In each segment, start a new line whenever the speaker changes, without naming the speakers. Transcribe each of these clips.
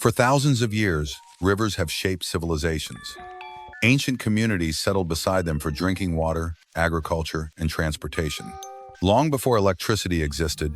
For thousands of years, rivers have shaped civilizations. Ancient communities settled beside them for drinking water, agriculture, and transportation. Long before electricity existed,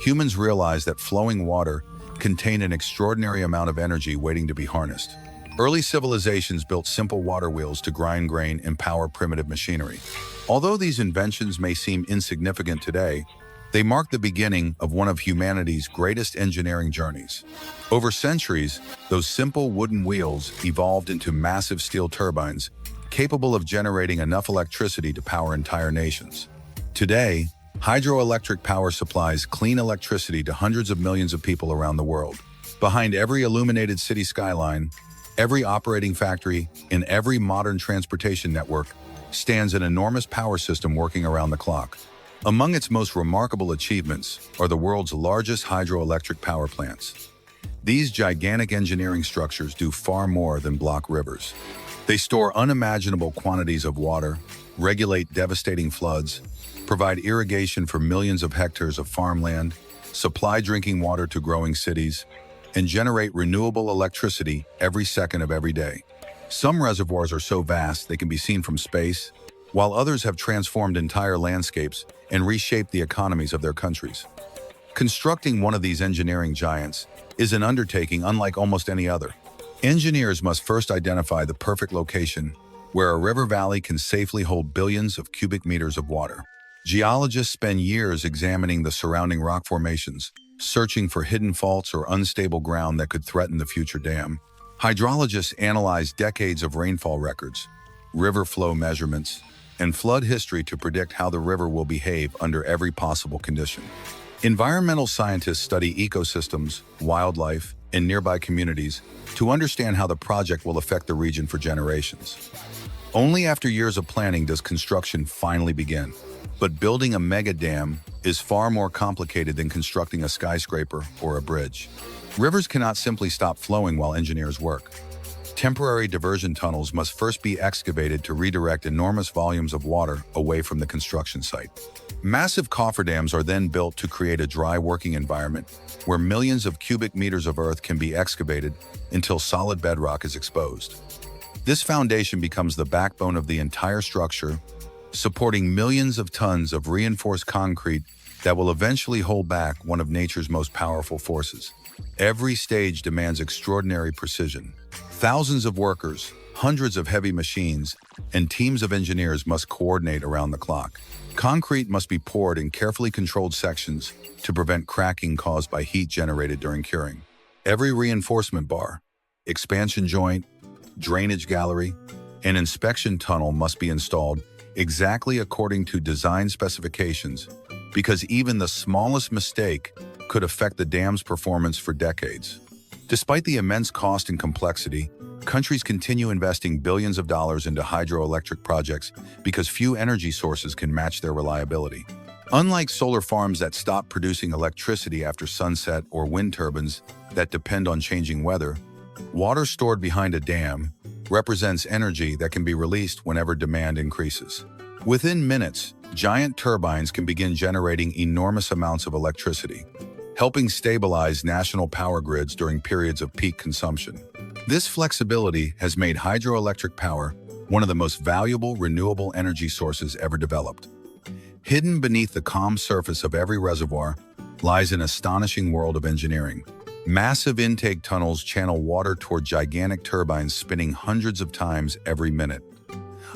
humans realized that flowing water contained an extraordinary amount of energy waiting to be harnessed. Early civilizations built simple water wheels to grind grain and power primitive machinery. Although these inventions may seem insignificant today, they mark the beginning of one of humanity's greatest engineering journeys. Over centuries, those simple wooden wheels evolved into massive steel turbines, capable of generating enough electricity to power entire nations. Today, hydroelectric power supplies clean electricity to hundreds of millions of people around the world. Behind every illuminated city skyline, every operating factory, and every modern transportation network stands an enormous power system working around the clock. Among its most remarkable achievements are the world's largest hydroelectric power plants. These gigantic engineering structures do far more than block rivers. They store unimaginable quantities of water, regulate devastating floods, provide irrigation for millions of hectares of farmland, supply drinking water to growing cities, and generate renewable electricity every second of every day. Some reservoirs are so vast they can be seen from space, while others have transformed entire landscapes and reshaped the economies of their countries. Constructing one of these engineering giants is an undertaking unlike almost any other. Engineers must first identify the perfect location where a river valley can safely hold billions of cubic meters of water. Geologists spend years examining the surrounding rock formations, searching for hidden faults or unstable ground that could threaten the future dam. Hydrologists analyze decades of rainfall records, river flow measurements, and flood history to predict how the river will behave under every possible condition. Environmental scientists study ecosystems, wildlife, and nearby communities to understand how the project will affect the region for generations. Only after years of planning does construction finally begin. But building a mega dam is far more complicated than constructing a skyscraper or a bridge. Rivers cannot simply stop flowing while engineers work. Temporary diversion tunnels must first be excavated to redirect enormous volumes of water away from the construction site. Massive cofferdams are then built to create a dry working environment where millions of cubic meters of earth can be excavated until solid bedrock is exposed. This foundation becomes the backbone of the entire structure, supporting millions of tons of reinforced concrete that will eventually hold back one of nature's most powerful forces. Every stage demands extraordinary precision. Thousands of workers, hundreds of heavy machines, and teams of engineers must coordinate around the clock. Concrete must be poured in carefully controlled sections to prevent cracking caused by heat generated during curing. Every reinforcement bar, expansion joint, drainage gallery, and inspection tunnel must be installed exactly according to design specifications, because even the smallest mistake could affect the dam's performance for decades. Despite the immense cost and complexity, countries continue investing billions of dollars into hydroelectric projects because few energy sources can match their reliability. Unlike solar farms that stop producing electricity after sunset or wind turbines that depend on changing weather, water stored behind a dam represents energy that can be released whenever demand increases. Within minutes, giant turbines can begin generating enormous amounts of electricity, helping stabilize national power grids during periods of peak consumption. This flexibility has made hydroelectric power one of the most valuable renewable energy sources ever developed. Hidden beneath the calm surface of every reservoir lies an astonishing world of engineering. Massive intake tunnels channel water toward gigantic turbines spinning hundreds of times every minute.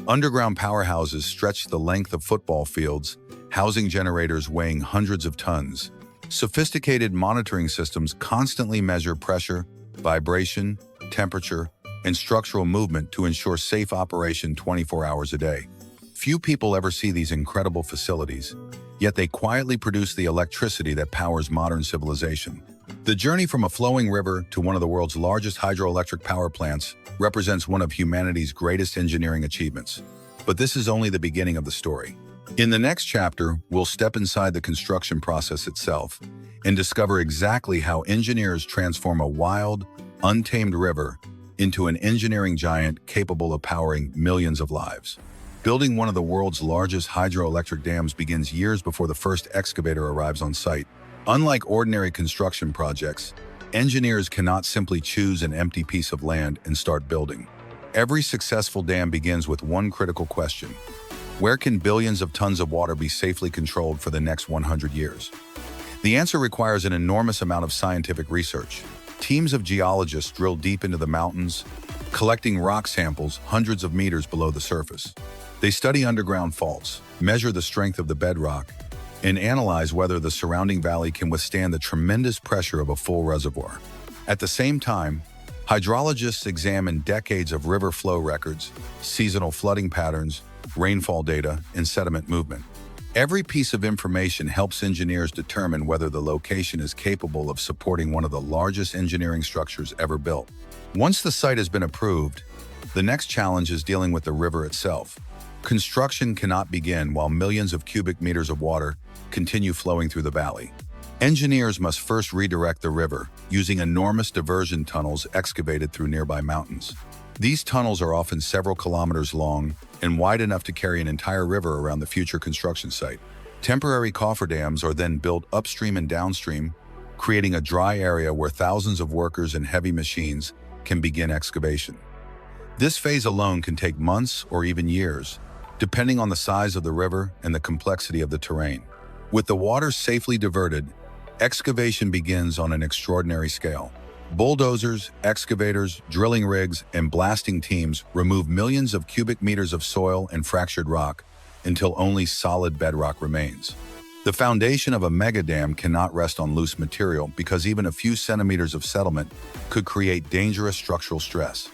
Underground powerhouses stretch the length of football fields, housing generators weighing hundreds of tons. Sophisticated monitoring systems constantly measure pressure, vibration, temperature, and structural movement to ensure safe operation 24 hours a day. Few people ever see these incredible facilities, yet they quietly produce the electricity that powers modern civilization. The journey from a flowing river to one of the world's largest hydroelectric power plants represents one of humanity's greatest engineering achievements. But this is only the beginning of the story. In the next chapter, we'll step inside the construction process itself and discover exactly how engineers transform a wild, untamed river into an engineering giant capable of powering millions of lives. Building one of the world's largest hydroelectric dams begins years before the first excavator arrives on site. Unlike ordinary construction projects, Engineers cannot simply choose an empty piece of land and start building. Every successful dam begins with one critical question: where can billions of tons of water be safely controlled for the next 100 years? The answer requires an enormous amount of scientific research. Teams of geologists drill deep into the mountains, collecting rock samples hundreds of meters below the surface. They study underground faults, measure the strength of the bedrock, and analyze whether the surrounding valley can withstand the tremendous pressure of a full reservoir. At the same time, hydrologists examine decades of river flow records, seasonal flooding patterns, rainfall data, and sediment movement. Every piece of information helps engineers determine whether the location is capable of supporting one of the largest engineering structures ever built. Once the site has been approved, the next challenge is dealing with the river itself. Construction cannot begin while millions of cubic meters of water continue flowing through the valley. Engineers must first redirect the river using enormous diversion tunnels excavated through nearby mountains. These tunnels are often several kilometers long and wide enough to carry an entire river around the future construction site. Temporary cofferdams are then built upstream and downstream, creating a dry area where thousands of workers and heavy machines can begin excavation. This phase alone can take months or even years, depending on the size of the river and the complexity of the terrain. With the water safely diverted, excavation begins on an extraordinary scale. Bulldozers, excavators, drilling rigs, and blasting teams remove millions of cubic meters of soil and fractured rock until only solid bedrock remains. The foundation of a megadam cannot rest on loose material because even a few centimeters of settlement could create dangerous structural stress.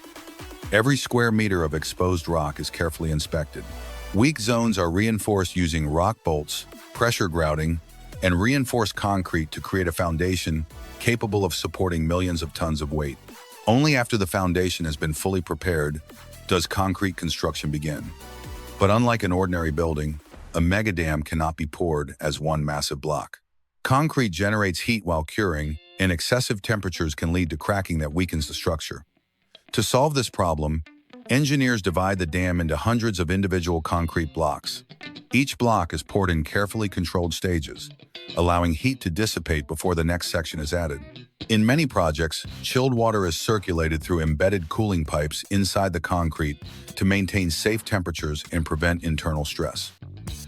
Every square meter of exposed rock is carefully inspected. Weak zones are reinforced using rock bolts, pressure grouting, and reinforced concrete to create a foundation capable of supporting millions of tons of weight. Only after the foundation has been fully prepared does concrete construction begin. But unlike an ordinary building, a megadam cannot be poured as one massive block. Concrete generates heat while curing, and excessive temperatures can lead to cracking that weakens the structure. To solve this problem, engineers divide the dam into hundreds of individual concrete blocks. Each block is poured in carefully controlled stages, allowing heat to dissipate before the next section is added. In many projects, chilled water is circulated through embedded cooling pipes inside the concrete to maintain safe temperatures and prevent internal stress.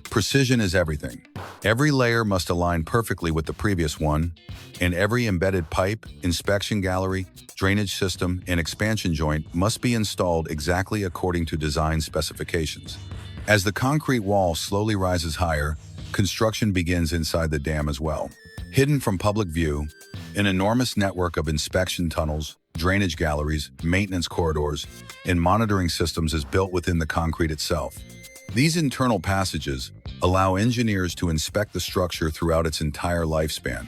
Precision is everything. Every layer must align perfectly with the previous one, and every embedded pipe, inspection gallery, drainage system, and expansion joint must be installed exactly according to design specifications. As the concrete wall slowly rises higher, construction begins inside the dam as well. Hidden from public view, an enormous network of inspection tunnels, drainage galleries, maintenance corridors, and monitoring systems is built within the concrete itself. These internal passages allow engineers to inspect the structure throughout its entire lifespan,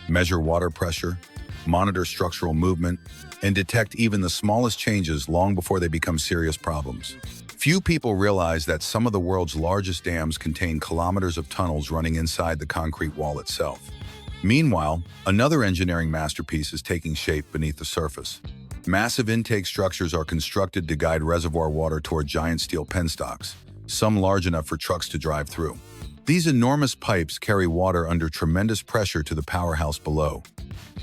measure water pressure, monitor structural movement, and detect even the smallest changes long before they become serious problems. Few people realize that some of the world's largest dams contain kilometers of tunnels running inside the concrete wall itself. Meanwhile, another engineering masterpiece is taking shape beneath the surface. Massive intake structures are constructed to guide reservoir water toward giant steel penstocks, some large enough for trucks to drive through. These enormous pipes carry water under tremendous pressure to the powerhouse below.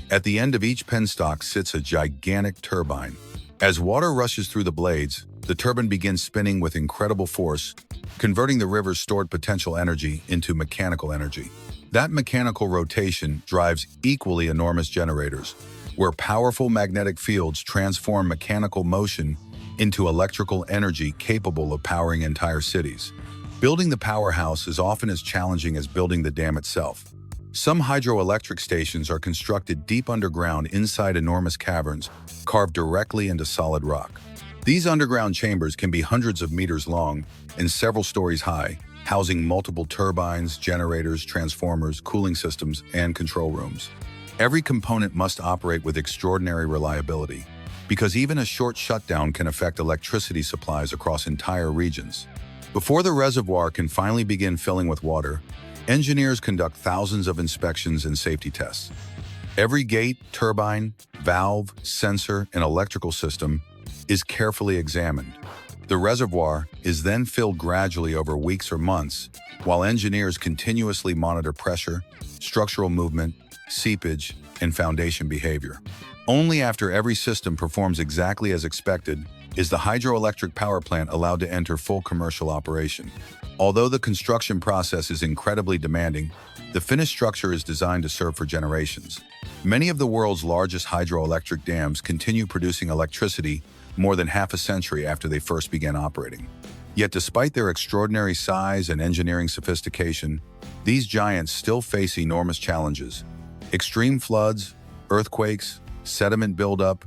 At the end of each penstock sits a gigantic turbine. As water rushes through the blades, the turbine begins spinning with incredible force, converting the river's stored potential energy into mechanical energy. That mechanical rotation drives equally enormous generators, where powerful magnetic fields transform mechanical motion into electrical energy capable of powering entire cities. Building the powerhouse is often as challenging as building the dam itself. Some hydroelectric stations are constructed deep underground inside enormous caverns, carved directly into solid rock. These underground chambers can be hundreds of meters long and several stories high, housing multiple turbines, generators, transformers, cooling systems, and control rooms. Every component must operate with extraordinary reliability, because even a short shutdown can affect electricity supplies across entire regions. Before the reservoir can finally begin filling with water, engineers conduct thousands of inspections and safety tests. Every gate, turbine, valve, sensor, and electrical system is carefully examined. The reservoir is then filled gradually over weeks or months, while engineers continuously monitor pressure, structural movement, seepage, and foundation behavior. Only after every system performs exactly as expected is the hydroelectric power plant allowed to enter full commercial operation. Although the construction process is incredibly demanding, the finished structure is designed to serve for generations. Many of the world's largest hydroelectric dams continue producing electricity more than half a century after they first began operating. Yet despite their extraordinary size and engineering sophistication, these giants still face enormous challenges. Extreme floods, earthquakes, sediment buildup,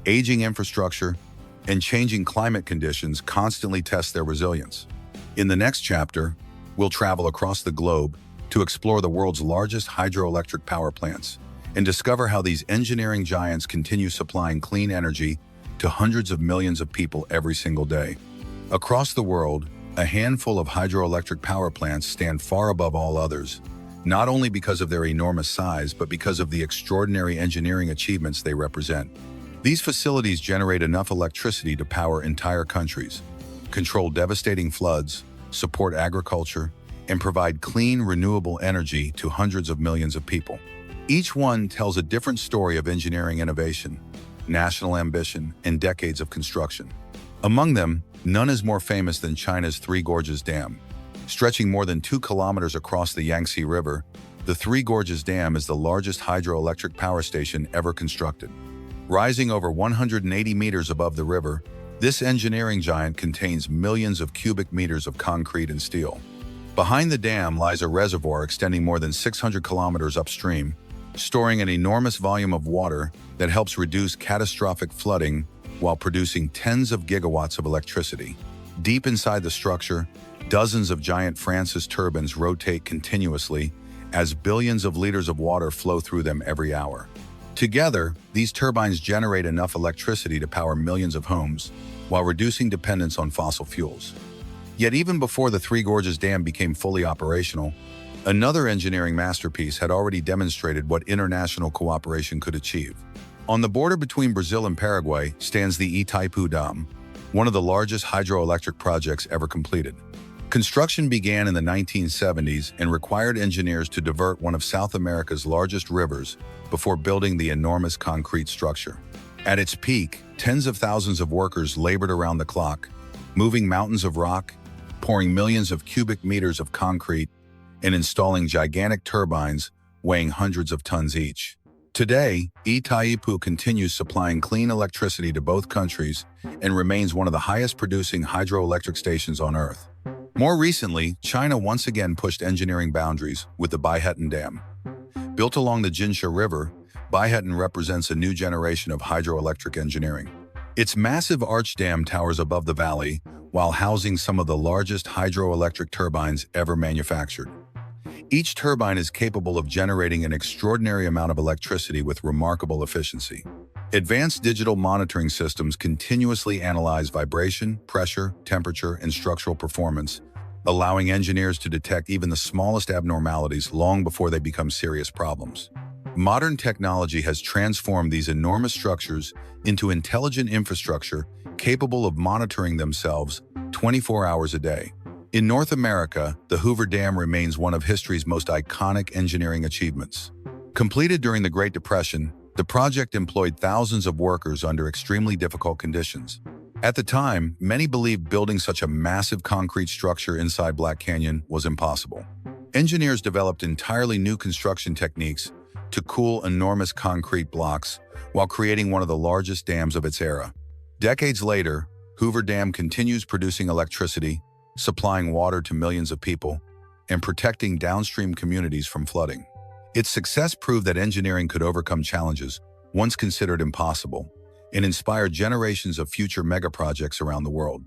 aging infrastructure, and changing climate conditions constantly test their resilience. In the next chapter, we'll travel across the globe to explore the world's largest hydroelectric power plants and discover how these engineering giants continue supplying clean energy to hundreds of millions of people every single day. Across the world, a handful of hydroelectric power plants stand far above all others, not only because of their enormous size, but because of the extraordinary engineering achievements they represent. These facilities generate enough electricity to power entire countries, control devastating floods, support agriculture, and provide clean, renewable energy to hundreds of millions of people. Each one tells a different story of engineering innovation, national ambition, and decades of construction. Among them, none is more famous than China's Three Gorges Dam. Stretching more than 2 kilometers across the Yangtze River, the Three Gorges Dam is the largest hydroelectric power station ever constructed. Rising over 180 meters above the river, this engineering giant contains millions of cubic meters of concrete and steel. Behind the dam lies a reservoir extending more than 600 kilometers upstream, storing an enormous volume of water that helps reduce catastrophic flooding while producing tens of gigawatts of electricity. Deep inside the structure, dozens of giant Francis turbines rotate continuously as billions of liters of water flow through them every hour. Together, these turbines generate enough electricity to power millions of homes while reducing dependence on fossil fuels. Yet even before the Three Gorges Dam became fully operational, another engineering masterpiece had already demonstrated what international cooperation could achieve. On the border between Brazil and Paraguay stands the Itaipu Dam, one of the largest hydroelectric projects ever completed. Construction began in the 1970s and required engineers to divert one of South America's largest rivers before building the enormous concrete structure. At its peak, tens of thousands of workers labored around the clock, moving mountains of rock, pouring millions of cubic meters of concrete, and installing gigantic turbines weighing hundreds of tons each. Today, Itaipu continues supplying clean electricity to both countries and remains one of the highest producing hydroelectric stations on Earth. More recently, China once again pushed engineering boundaries with the Beihetan Dam. Built along the Jinsha River, Beihetan represents a new generation of hydroelectric engineering. Its massive arch dam towers above the valley while housing some of the largest hydroelectric turbines ever manufactured. Each turbine is capable of generating an extraordinary amount of electricity with remarkable efficiency. Advanced digital monitoring systems continuously analyze vibration, pressure, temperature, and structural performance, allowing engineers to detect even the smallest abnormalities long before they become serious problems. Modern technology has transformed these enormous structures into intelligent infrastructure capable of monitoring themselves 24 hours a day. In North America, the Hoover Dam remains one of history's most iconic engineering achievements. Completed during the Great Depression, the project employed thousands of workers under extremely difficult conditions. At the time, many believed building such a massive concrete structure inside Black Canyon was impossible. Engineers developed entirely new construction techniques to cool enormous concrete blocks while creating one of the largest dams of its era. Decades later, Hoover Dam continues producing electricity, supplying water to millions of people, and protecting downstream communities from flooding. Its success proved that engineering could overcome challenges once considered impossible and inspired generations of future megaprojects around the world.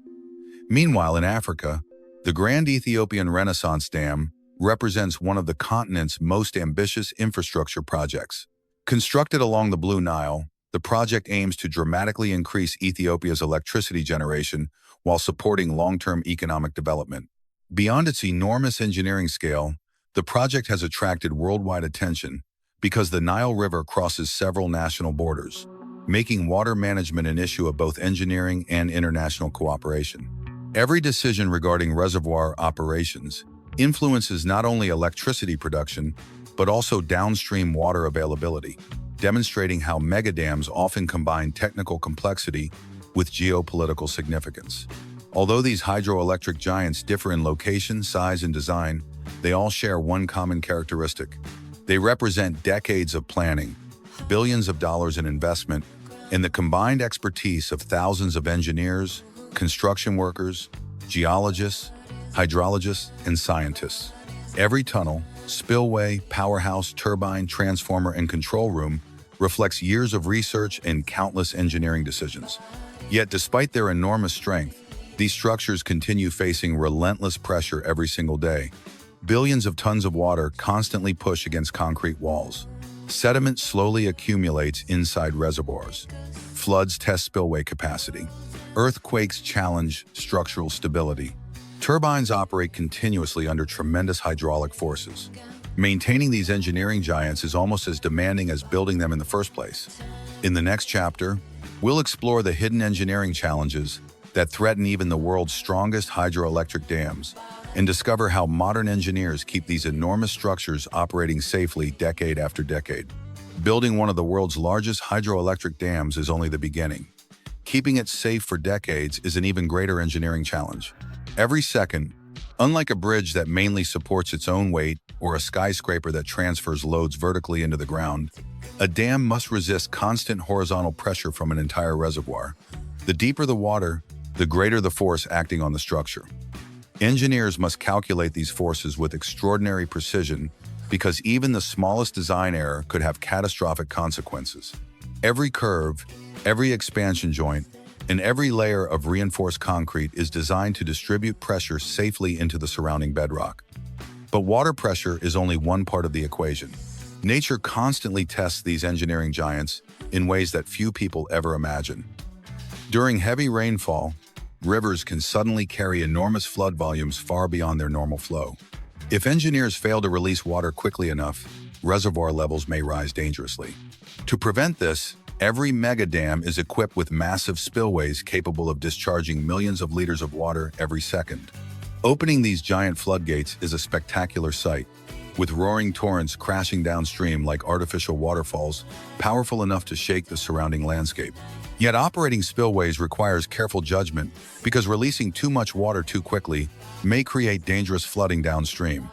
Meanwhile, in Africa, the Grand Ethiopian Renaissance Dam represents one of the continent's most ambitious infrastructure projects. Constructed along the Blue Nile, the project aims to dramatically increase Ethiopia's electricity generation while supporting long-term economic development. Beyond its enormous engineering scale, the project has attracted worldwide attention because the Nile River crosses several national borders, making water management an issue of both engineering and international cooperation. Every decision regarding reservoir operations influences not only electricity production, but also downstream water availability, demonstrating how megadams often combine technical complexity with geopolitical significance. Although these hydroelectric giants differ in location, size, and design, they all share one common characteristic. They represent decades of planning, billions of dollars in investment, and the combined expertise of thousands of engineers, construction workers, geologists, hydrologists, and scientists. Every tunnel, spillway, powerhouse, turbine, transformer, and control room reflects years of research and countless engineering decisions. Yet, despite their enormous strength, these structures continue facing relentless pressure every single day. Billions of tons of water constantly push against concrete walls. Sediment slowly accumulates inside reservoirs. Floods test spillway capacity. Earthquakes challenge structural stability. Turbines operate continuously under tremendous hydraulic forces. Maintaining these engineering giants is almost as demanding as building them in the first place. In the next chapter, we'll explore the hidden engineering challenges that threaten even the world's strongest hydroelectric dams, and discover how modern engineers keep these enormous structures operating safely decade after decade. Building one of the world's largest hydroelectric dams is only the beginning. Keeping it safe for decades is an even greater engineering challenge. Every second, unlike a bridge that mainly supports its own weight or a skyscraper that transfers loads vertically into the ground, a dam must resist constant horizontal pressure from an entire reservoir. The deeper the water, the greater the force acting on the structure. Engineers must calculate these forces with extraordinary precision because even the smallest design error could have catastrophic consequences. Every curve, every expansion joint, and every layer of reinforced concrete is designed to distribute pressure safely into the surrounding bedrock. But water pressure is only one part of the equation. Nature constantly tests these engineering giants in ways that few people ever imagine. During heavy rainfall, rivers can suddenly carry enormous flood volumes far beyond their normal flow. If engineers fail to release water quickly enough, reservoir levels may rise dangerously. To prevent this, every megadam is equipped with massive spillways capable of discharging millions of liters of water every second. Opening these giant floodgates is a spectacular sight, with roaring torrents crashing downstream like artificial waterfalls, powerful enough to shake the surrounding landscape. Yet operating spillways requires careful judgment because releasing too much water too quickly may create dangerous flooding downstream,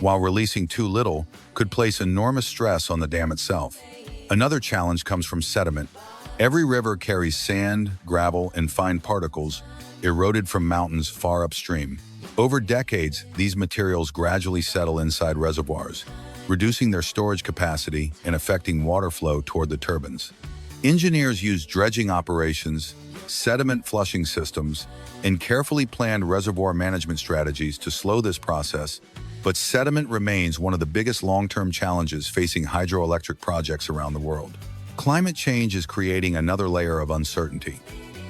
while releasing too little could place enormous stress on the dam itself. Another challenge comes from sediment. Every river carries sand, gravel, and fine particles eroded from mountains far upstream. Over decades, these materials gradually settle inside reservoirs, reducing their storage capacity and affecting water flow toward the turbines. Engineers use dredging operations, sediment flushing systems, and carefully planned reservoir management strategies to slow this process, but sediment remains one of the biggest long-term challenges facing hydroelectric projects around the world. Climate change is creating another layer of uncertainty.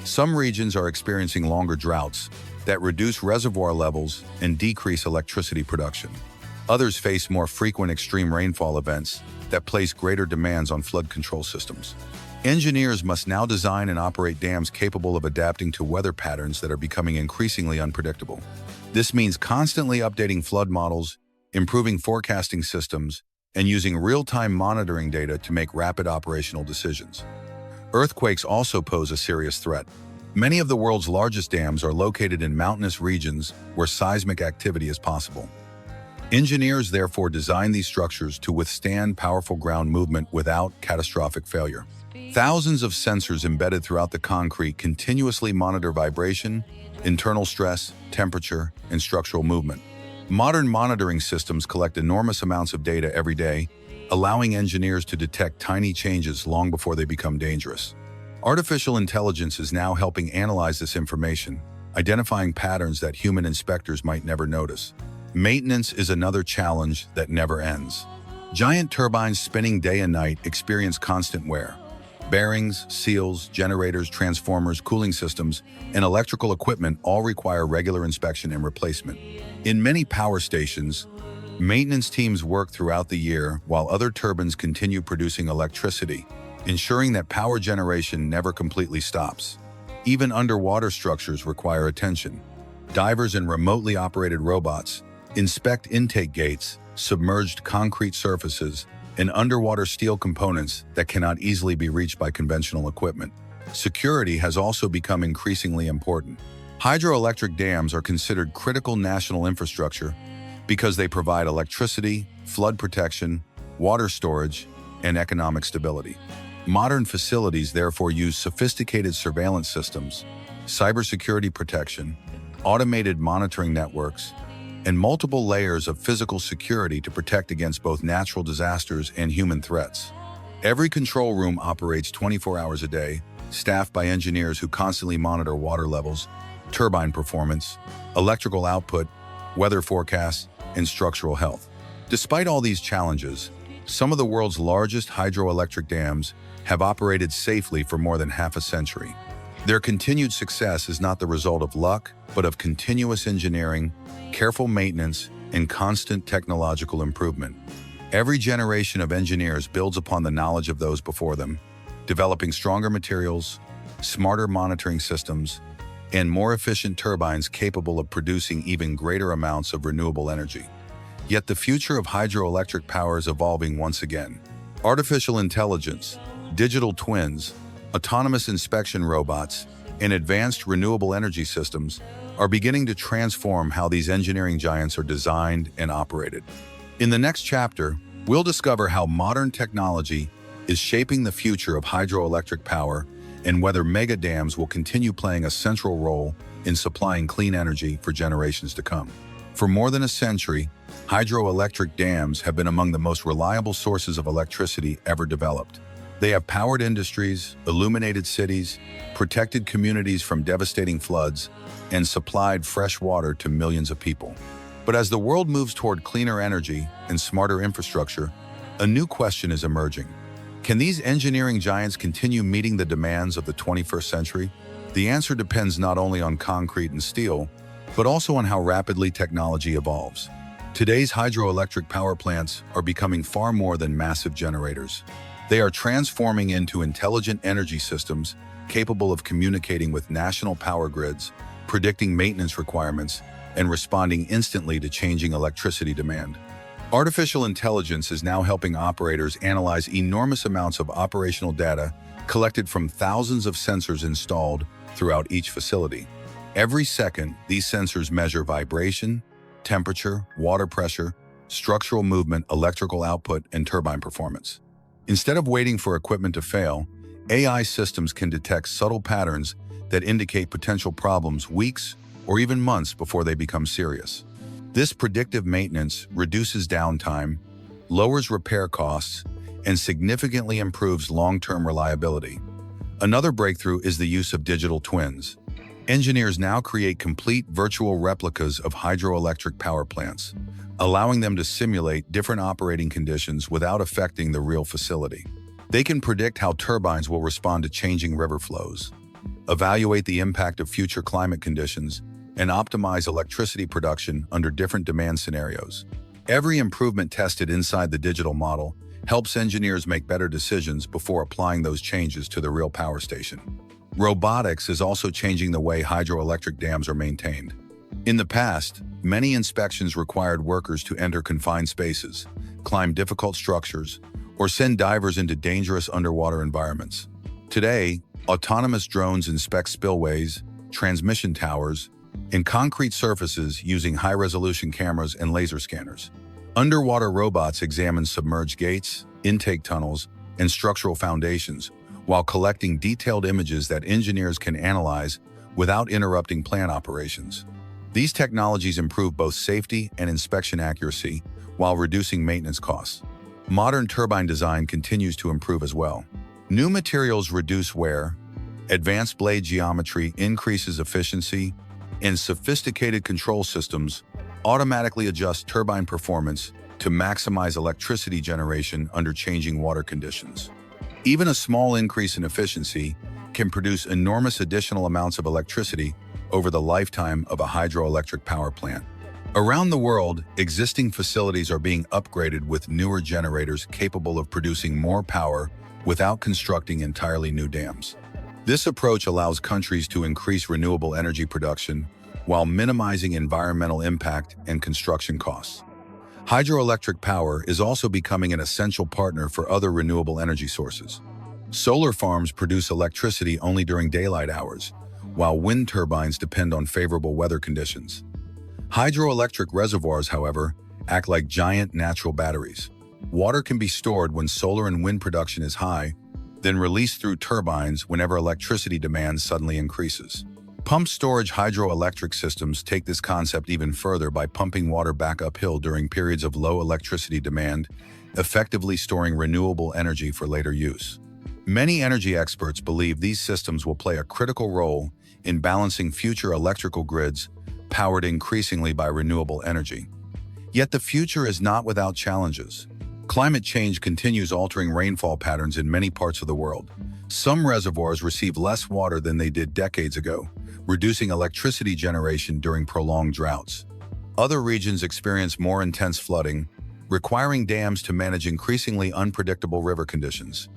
Some regions are experiencing longer droughts that reduce reservoir levels and decrease electricity production. Others face more frequent extreme rainfall events that place greater demands on flood control systems. Engineers must now design and operate dams capable of adapting to weather patterns that are becoming increasingly unpredictable. This means constantly updating flood models, improving forecasting systems, and using real-time monitoring data to make rapid operational decisions. Earthquakes also pose a serious threat. Many of the world's largest dams are located in mountainous regions where seismic activity is possible. Engineers therefore design these structures to withstand powerful ground movement without catastrophic failure. Thousands of sensors embedded throughout the concrete continuously monitor vibration, internal stress, temperature, and structural movement. Modern monitoring systems collect enormous amounts of data every day, allowing engineers to detect tiny changes long before they become dangerous. Artificial intelligence is now helping analyze this information, identifying patterns that human inspectors might never notice. Maintenance is another challenge that never ends. Giant turbines spinning day and night experience constant wear. Bearings, seals, generators, transformers, cooling systems, and electrical equipment all require regular inspection and replacement. In many power stations, maintenance teams work throughout the year while other turbines continue producing electricity, ensuring that power generation never completely stops. Even underwater structures require attention. Divers and remotely operated robots inspect intake gates, submerged concrete surfaces, and underwater steel components that cannot easily be reached by conventional equipment. Security has also become increasingly important. Hydroelectric dams are considered critical national infrastructure because they provide electricity, flood protection, water storage, and economic stability. Modern facilities therefore use sophisticated surveillance systems, cybersecurity protection, automated monitoring networks, and multiple layers of physical security to protect against both natural disasters and human threats. Every control room operates 24 hours a day, staffed by engineers who constantly monitor water levels, turbine performance, electrical output, weather forecasts, and structural health. Despite all these challenges, some of the world's largest hydroelectric dams have operated safely for more than half a century. Their continued success is not the result of luck, but of continuous engineering, careful maintenance, and constant technological improvement. Every generation of engineers builds upon the knowledge of those before them, developing stronger materials, smarter monitoring systems, and more efficient turbines capable of producing even greater amounts of renewable energy. Yet the future of hydroelectric power is evolving once again. Artificial intelligence, digital twins, autonomous inspection robots, and advanced renewable energy systems are beginning to transform how these engineering giants are designed and operated. In the next chapter, we'll discover how modern technology is shaping the future of hydroelectric power and whether mega dams will continue playing a central role in supplying clean energy for generations to come. For more than a century, hydroelectric dams have been among the most reliable sources of electricity ever developed. They have powered industries, illuminated cities, protected communities from devastating floods, and supplied fresh water to millions of people. But as the world moves toward cleaner energy and smarter infrastructure, a new question is emerging. Can these engineering giants continue meeting the demands of the 21st century? The answer depends not only on concrete and steel, but also on how rapidly technology evolves. Today's hydroelectric power plants are becoming far more than massive generators. They are transforming into intelligent energy systems capable of communicating with national power grids, predicting maintenance requirements, and responding instantly to changing electricity demand. Artificial intelligence is now helping operators analyze enormous amounts of operational data collected from thousands of sensors installed throughout each facility. Every second, these sensors measure vibration, temperature, water pressure, structural movement, electrical output, and turbine performance. Instead of waiting for equipment to fail, AI systems can detect subtle patterns that indicate potential problems weeks or even months before they become serious. This predictive maintenance reduces downtime, lowers repair costs, and significantly improves long-term reliability. Another breakthrough is the use of digital twins. Engineers now create complete virtual replicas of hydroelectric power plants, allowing them to simulate different operating conditions without affecting the real facility. They can predict how turbines will respond to changing river flows, evaluate the impact of future climate conditions, and optimize electricity production under different demand scenarios. Every improvement tested inside the digital model helps engineers make better decisions before applying those changes to the real power station. Robotics is also changing the way hydroelectric dams are maintained. In the past, many inspections required workers to enter confined spaces, climb difficult structures, or send divers into dangerous underwater environments. Today, autonomous drones inspect spillways, transmission towers, and concrete surfaces using high-resolution cameras and laser scanners. Underwater robots examine submerged gates, intake tunnels, and structural foundations, while collecting detailed images that engineers can analyze without interrupting plant operations. These technologies improve both safety and inspection accuracy while reducing maintenance costs. Modern turbine design continues to improve as well. New materials reduce wear, advanced blade geometry increases efficiency, and sophisticated control systems automatically adjust turbine performance to maximize electricity generation under changing water conditions. Even a small increase in efficiency can produce enormous additional amounts of electricity over the lifetime of a hydroelectric power plant. Around the world, existing facilities are being upgraded with newer generators capable of producing more power without constructing entirely new dams. This approach allows countries to increase renewable energy production while minimizing environmental impact and construction costs. Hydroelectric power is also becoming an essential partner for other renewable energy sources. Solar farms produce electricity only during daylight hours, while wind turbines depend on favorable weather conditions. Hydroelectric reservoirs, however, act like giant natural batteries. Water can be stored when solar and wind production is high, then released through turbines whenever electricity demand suddenly increases. Pumped storage hydroelectric systems take this concept even further by pumping water back uphill during periods of low electricity demand, effectively storing renewable energy for later use. Many energy experts believe these systems will play a critical role in balancing future electrical grids powered increasingly by renewable energy. Yet the future is not without challenges. Climate change continues altering rainfall patterns in many parts of the world. Some reservoirs receive less water than they did decades ago, reducing electricity generation during prolonged droughts. Other regions experience more intense flooding, requiring dams to manage increasingly unpredictable river conditions.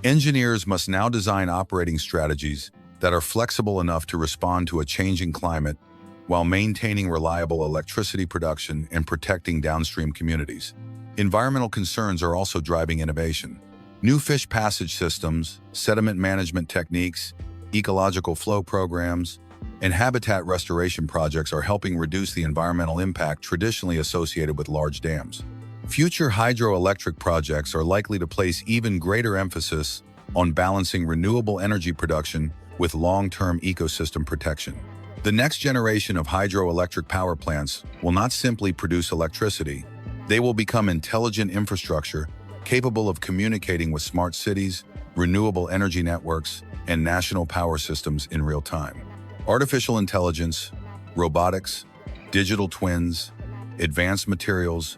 Engineers must now design operating strategies that are flexible enough to respond to a changing climate while maintaining reliable electricity production and protecting downstream communities. Environmental concerns are also driving innovation. New fish passage systems, sediment management techniques, ecological flow programs, and habitat restoration projects are helping reduce the environmental impact traditionally associated with large dams. Future hydroelectric projects are likely to place even greater emphasis on balancing renewable energy production with long-term ecosystem protection. The next generation of hydroelectric power plants will not simply produce electricity. They will become intelligent infrastructure capable of communicating with smart cities, renewable energy networks, and national power systems in real time. Artificial intelligence, robotics, digital twins, advanced materials,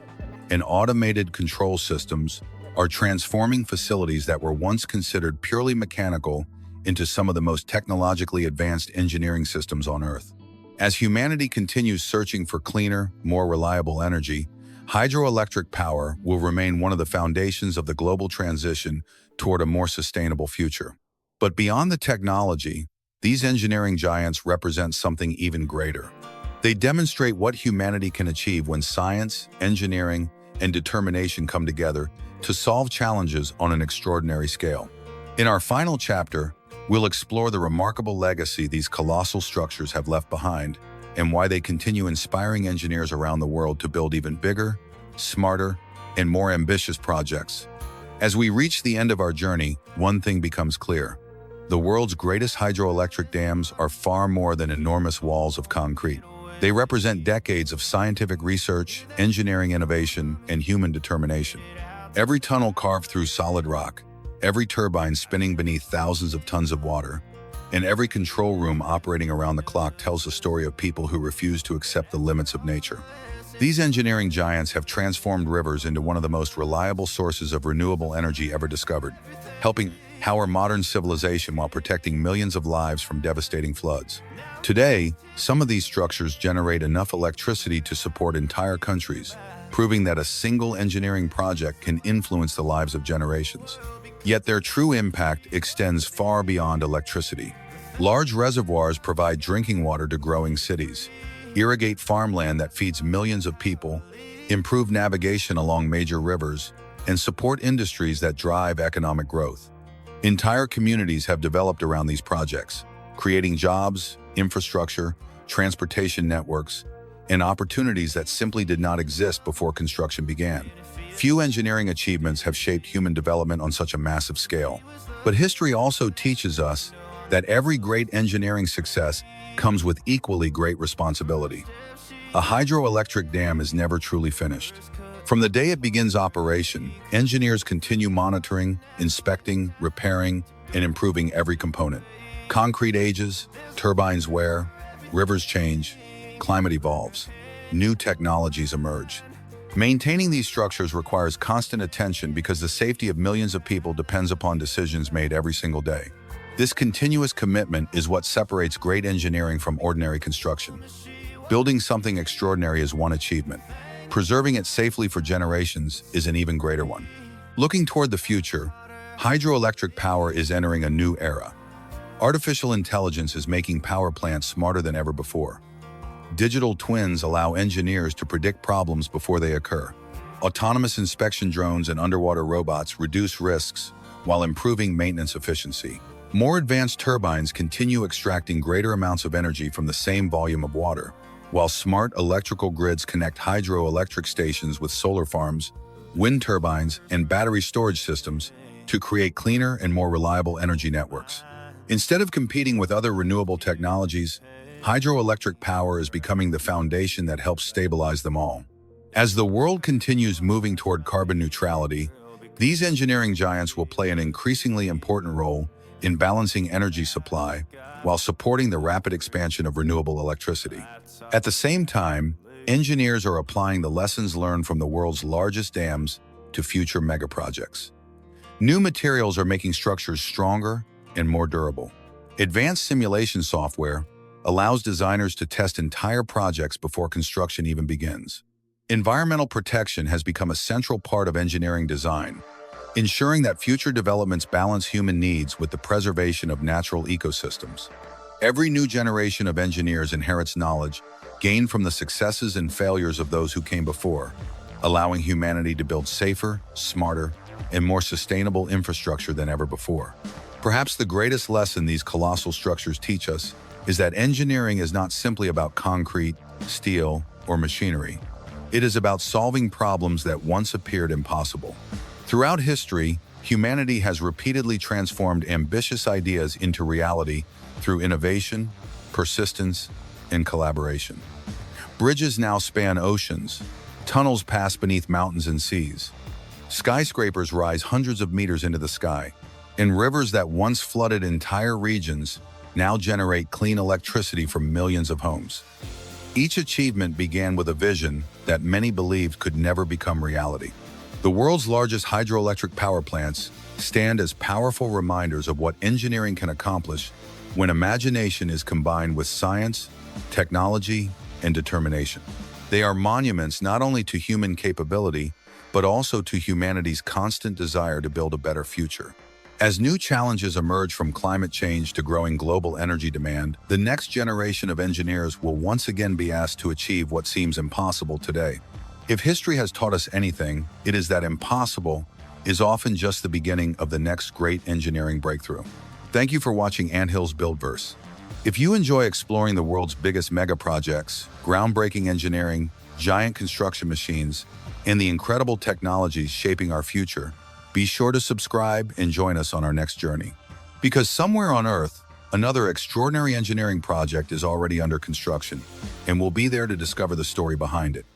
and automated control systems are transforming facilities that were once considered purely mechanical into some of the most technologically advanced engineering systems on Earth. As humanity continues searching for cleaner, more reliable energy, hydroelectric power will remain one of the foundations of the global transition toward a more sustainable future. But beyond the technology, these engineering giants represent something even greater. They demonstrate what humanity can achieve when science, engineering, and determination come together to solve challenges on an extraordinary scale. In our final chapter, we'll explore the remarkable legacy these colossal structures have left behind and why they continue inspiring engineers around the world to build even bigger, smarter, and more ambitious projects. As we reach the end of our journey, one thing becomes clear. The world's greatest hydroelectric dams are far more than enormous walls of concrete. They represent decades of scientific research, engineering innovation, and human determination. Every tunnel carved through solid rock, every turbine spinning beneath thousands of tons of water, and every control room operating around the clock tells the story of people who refuse to accept the limits of nature. These engineering giants have transformed rivers into one of the most reliable sources of renewable energy ever discovered, helping power modern civilization while protecting millions of lives from devastating floods. Today, some of these structures generate enough electricity to support entire countries, proving that a single engineering project can influence the lives of generations. Yet their true impact extends far beyond electricity. Large reservoirs provide drinking water to growing cities, irrigate farmland that feeds millions of people, improve navigation along major rivers, and support industries that drive economic growth. Entire communities have developed around these projects, creating jobs, infrastructure, transportation networks, and opportunities that simply did not exist before construction began. Few engineering achievements have shaped human development on such a massive scale. But history also teaches us that every great engineering success comes with equally great responsibility. A hydroelectric dam is never truly finished. From the day it begins operation, engineers continue monitoring, inspecting, repairing, and improving every component. Concrete ages, turbines wear, rivers change, climate evolves, new technologies emerge. Maintaining these structures requires constant attention because the safety of millions of people depends upon decisions made every single day. This continuous commitment is what separates great engineering from ordinary construction. Building something extraordinary is one achievement. Preserving it safely for generations is an even greater one. Looking toward the future, hydroelectric power is entering a new era. Artificial intelligence is making power plants smarter than ever before. Digital twins allow engineers to predict problems before they occur. Autonomous inspection drones and underwater robots reduce risks while improving maintenance efficiency. More advanced turbines continue extracting greater amounts of energy from the same volume of water, while smart electrical grids connect hydroelectric stations with solar farms, wind turbines, and battery storage systems to create cleaner and more reliable energy networks. Instead of competing with other renewable technologies, hydroelectric power is becoming the foundation that helps stabilize them all. As the world continues moving toward carbon neutrality, these engineering giants will play an increasingly important role in balancing energy supply while supporting the rapid expansion of renewable electricity. At the same time, engineers are applying the lessons learned from the world's largest dams to future megaprojects. New materials are making structures stronger and more durable. Advanced simulation software allows designers to test entire projects before construction even begins. Environmental protection has become a central part of engineering design, ensuring that future developments balance human needs with the preservation of natural ecosystems. Every new generation of engineers inherits knowledge gained from the successes and failures of those who came before, allowing humanity to build safer, smarter, and more sustainable infrastructure than ever before. Perhaps the greatest lesson these colossal structures teach us is that engineering is not simply about concrete, steel, or machinery. It is about solving problems that once appeared impossible. Throughout history, humanity has repeatedly transformed ambitious ideas into reality through innovation, persistence, and collaboration. Bridges now span oceans, tunnels pass beneath mountains and seas. Skyscrapers rise hundreds of meters into the sky, and rivers that once flooded entire regions now generate clean electricity for millions of homes. Each achievement began with a vision that many believed could never become reality. The world's largest hydroelectric power plants stand as powerful reminders of what engineering can accomplish when imagination is combined with science, technology, and determination. They are monuments not only to human capability, but also to humanity's constant desire to build a better future. As new challenges emerge from climate change to growing global energy demand, the next generation of engineers will once again be asked to achieve what seems impossible today. If history has taught us anything, it is that impossible is often just the beginning of the next great engineering breakthrough. Thank you for watching Ant Hills Buildverse. If you enjoy exploring the world's biggest mega projects, groundbreaking engineering, giant construction machines, and the incredible technologies shaping our future, be sure to subscribe and join us on our next journey. Because somewhere on Earth, another extraordinary engineering project is already under construction, and we'll be there to discover the story behind it.